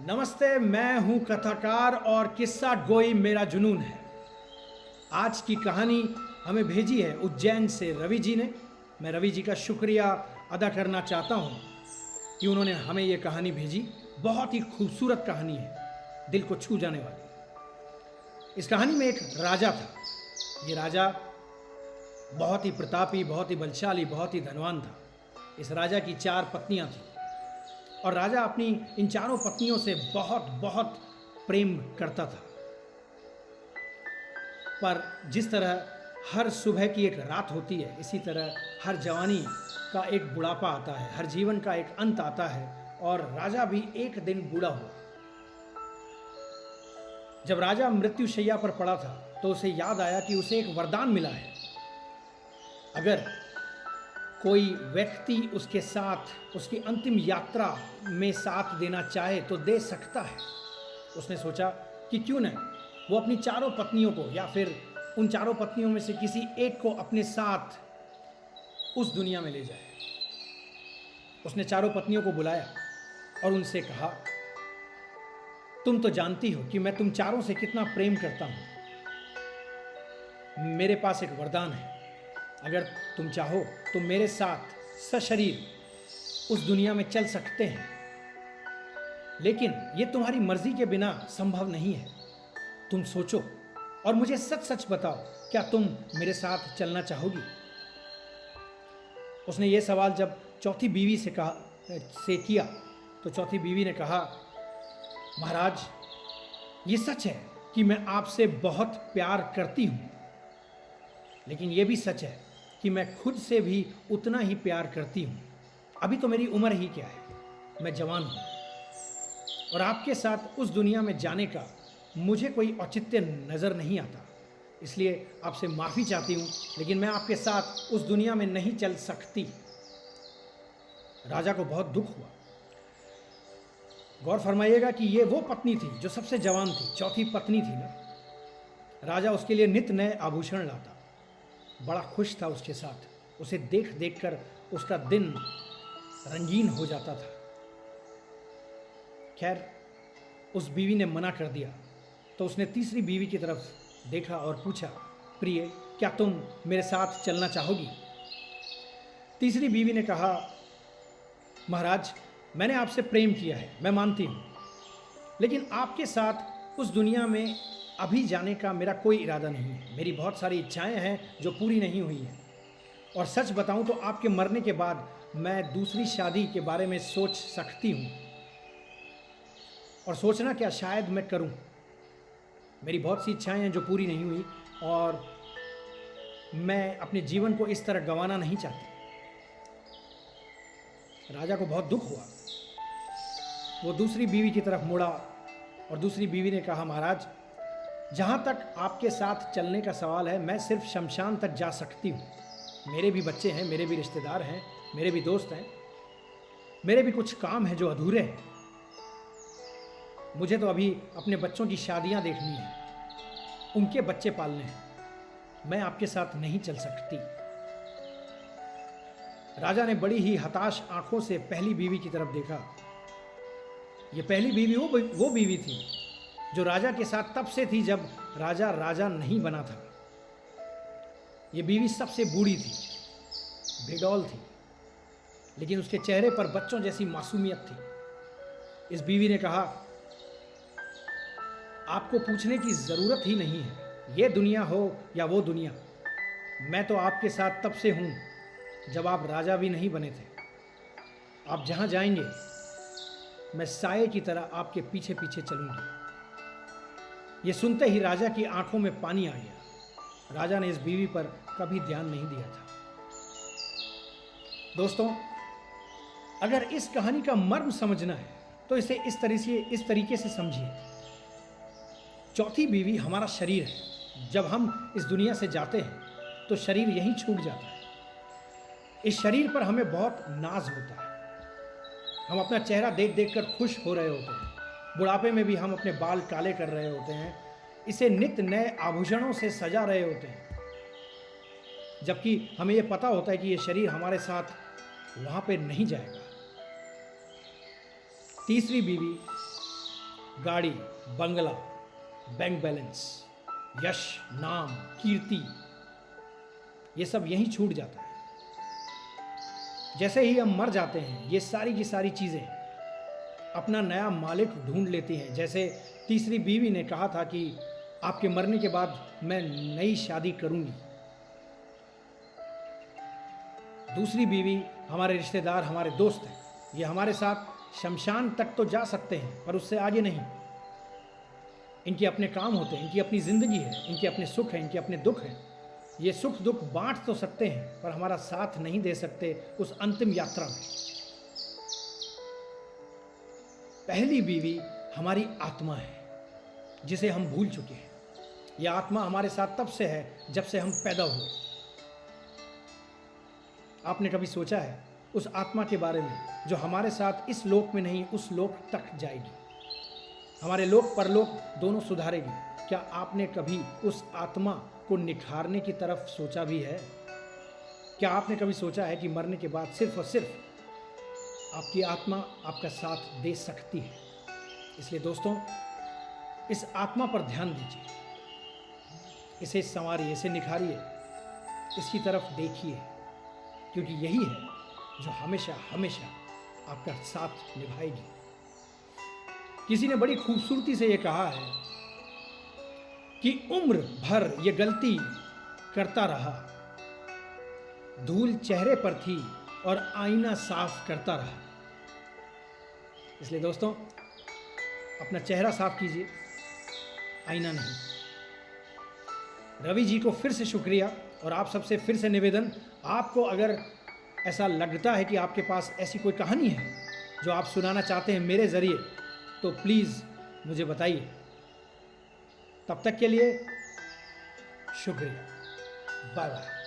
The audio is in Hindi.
नमस्ते, मैं हूं कथाकार और किस्सा गोई मेरा जुनून है। आज की कहानी हमें भेजी है उज्जैन से रवि जी ने। मैं रवि जी का शुक्रिया अदा करना चाहता हूं कि उन्होंने हमें ये कहानी भेजी। बहुत ही खूबसूरत कहानी है, दिल को छू जाने वाली। इस कहानी में एक राजा था। ये राजा बहुत ही प्रतापी, बहुत ही बलशाली, बहुत ही धनवान था। इस राजा की 4 पत्नियां थीं और राजा अपनी इन चारों पत्नियों से बहुत बहुत प्रेम करता था। पर जिस तरह हर सुबह की एक रात होती है, इसी तरह हर जवानी का एक बुढ़ापा आता है, हर जीवन का एक अंत आता है। और राजा भी एक दिन बूढ़ा हुआ। जब राजा मृत्युशैया पर पड़ा था तो उसे याद आया कि उसे एक वरदान मिला है। अगर कोई व्यक्ति उसके साथ उसकी अंतिम यात्रा में साथ देना चाहे तो दे सकता है। उसने सोचा कि क्यों नहीं वो अपनी चारों पत्नियों को या फिर उन चारों पत्नियों में से किसी एक को अपने साथ उस दुनिया में ले जाए। उसने चारों पत्नियों को बुलाया और उनसे कहा, तुम तो जानती हो कि मैं तुम चारों से कितना प्रेम करता हूं। मेरे पास एक वरदान है। अगर तुम चाहो तो मेरे साथ सशरीर उस दुनिया में चल सकते हैं, लेकिन ये तुम्हारी मर्जी के बिना संभव नहीं है। तुम सोचो और मुझे सच सच बताओ, क्या तुम मेरे साथ चलना चाहोगी? उसने ये सवाल जब चौथी बीवी से किया तो चौथी बीवी ने कहा, महाराज, ये सच है कि मैं आपसे बहुत प्यार करती हूँ, लेकिन ये भी सच है कि मैं खुद से भी उतना ही प्यार करती हूँ। अभी तो मेरी उम्र ही क्या है, मैं जवान हूँ और आपके साथ उस दुनिया में जाने का मुझे कोई औचित्य नज़र नहीं आता। इसलिए आपसे माफ़ी चाहती हूँ, लेकिन मैं आपके साथ उस दुनिया में नहीं चल सकती। राजा को बहुत दुख हुआ। गौर फरमाइएगा कि ये वो पत्नी थी जो सबसे जवान थी, चौथी पत्नी थी ना। राजा उसके लिए नित्य नए आभूषण लाता, बड़ा खुश था उसके साथ। उसे देख देख कर उसका दिन रंगीन हो जाता था। खैर, उस बीवी ने मना कर दिया तो उसने तीसरी बीवी की तरफ देखा और पूछा, प्रिय, क्या तुम मेरे साथ चलना चाहोगी? तीसरी बीवी ने कहा, महाराज, मैंने आपसे प्रेम किया है, मैं मानती हूँ, लेकिन आपके साथ उस दुनिया में अभी जाने का मेरा कोई इरादा नहीं है। मेरी बहुत सारी इच्छाएं हैं जो पूरी नहीं हुई हैं, और सच बताऊं तो आपके मरने के बाद मैं दूसरी शादी के बारे में सोच सकती हूँ, और सोचना क्या, शायद मैं करूँ। मेरी बहुत सी इच्छाएं हैं जो पूरी नहीं हुई और मैं अपने जीवन को इस तरह गंवाना नहीं चाहती। राजा को बहुत दुख हुआ। वो दूसरी बीवी की तरफ मुड़ा और दूसरी बीवी ने कहा, महाराज, जहाँ तक आपके साथ चलने का सवाल है, मैं सिर्फ शमशान तक जा सकती हूँ। मेरे भी बच्चे हैं, मेरे भी रिश्तेदार हैं, मेरे भी दोस्त हैं, मेरे भी कुछ काम हैं जो अधूरे हैं। मुझे तो अभी अपने बच्चों की शादियाँ देखनी हैं, उनके बच्चे पालने हैं। मैं आपके साथ नहीं चल सकती। राजा ने बड़ी ही हताश आंखों से पहली बीवी की तरफ देखा। ये पहली बीवी वो बीवी थी जो राजा के साथ तब से थी जब राजा राजा नहीं बना था। ये बीवी सबसे बूढ़ी थी, बेडौल थी, लेकिन उसके चेहरे पर बच्चों जैसी मासूमियत थी। इस बीवी ने कहा, आपको पूछने की ज़रूरत ही नहीं है, ये दुनिया हो या वो दुनिया, मैं तो आपके साथ तब से हूँ जब आप राजा भी नहीं बने थे। आप जहाँ जाएंगे मैं साये की तरह आपके पीछे पीछे चलूँगी। ये सुनते ही राजा की आंखों में पानी आ गया। राजा ने इस बीवी पर कभी ध्यान नहीं दिया था। दोस्तों, अगर इस कहानी का मर्म समझना है तो इसे इस तरीके से समझिए। चौथी बीवी हमारा शरीर है। जब हम इस दुनिया से जाते हैं तो शरीर यहीं छूट जाता है। इस शरीर पर हमें बहुत नाज होता है। हम अपना चेहरा देख देख कर खुश हो रहे होते हैं। बुढ़ापे में भी हम अपने बाल काले कर रहे होते हैं, इसे नित्य नए आभूषणों से सजा रहे होते हैं, जबकि हमें यह पता होता है कि यह शरीर हमारे साथ वहाँ पे नहीं जाएगा। तीसरी बीवी गाड़ी, बंगला, बैंक बैलेंस, यश, नाम, कीर्ति, ये सब यहीं छूट जाता है। जैसे ही हम मर जाते हैं, ये सारी की सारी चीज़ें अपना नया मालिक ढूंढ लेती हैं। जैसे तीसरी बीवी ने कहा था कि आपके मरने के बाद मैं नई शादी करूंगी। दूसरी बीवी हमारे रिश्तेदार, हमारे दोस्त हैं, ये हमारे साथ शमशान तक तो जा सकते हैं पर उससे आगे नहीं। इनके अपने काम होते हैं, इनकी अपनी ज़िंदगी है, इनके अपने सुख हैं, इनके अपने दुख हैं। ये सुख दुख बांट तो सकते हैं पर हमारा साथ नहीं दे सकते उस अंतिम यात्रा में। पहली बीवी हमारी आत्मा है जिसे हम भूल चुके हैं। यह आत्मा हमारे साथ तब से है जब से हम पैदा हुए। आपने कभी सोचा है उस आत्मा के बारे में जो हमारे साथ इस लोक में नहीं उस लोक तक जाएगी, हमारे लोक परलोक दोनों सुधारेगी? क्या आपने कभी उस आत्मा को निखारने की तरफ सोचा भी है? क्या आपने कभी सोचा है कि मरने के बाद सिर्फ और सिर्फ आपकी आत्मा आपका साथ दे सकती है? इसलिए दोस्तों, इस आत्मा पर ध्यान दीजिए, इसे संवारिए, इसे निखारिए, इसकी तरफ देखिए, क्योंकि यही है जो हमेशा हमेशा आपका साथ निभाएगी। किसी ने बड़ी खूबसूरती से ये कहा है कि उम्र भर ये गलती करता रहा, धूल चेहरे पर थी और आईना साफ करता रहा। इसलिए दोस्तों, अपना चेहरा साफ कीजिए, आईना नहीं। रवि जी को फिर से शुक्रिया और आप सबसे फिर से निवेदन, आपको अगर ऐसा लगता है कि आपके पास ऐसी कोई कहानी है जो आप सुनाना चाहते हैं मेरे ज़रिए, तो प्लीज़ मुझे बताइए। तब तक के लिए शुक्रिया, बाय बाय।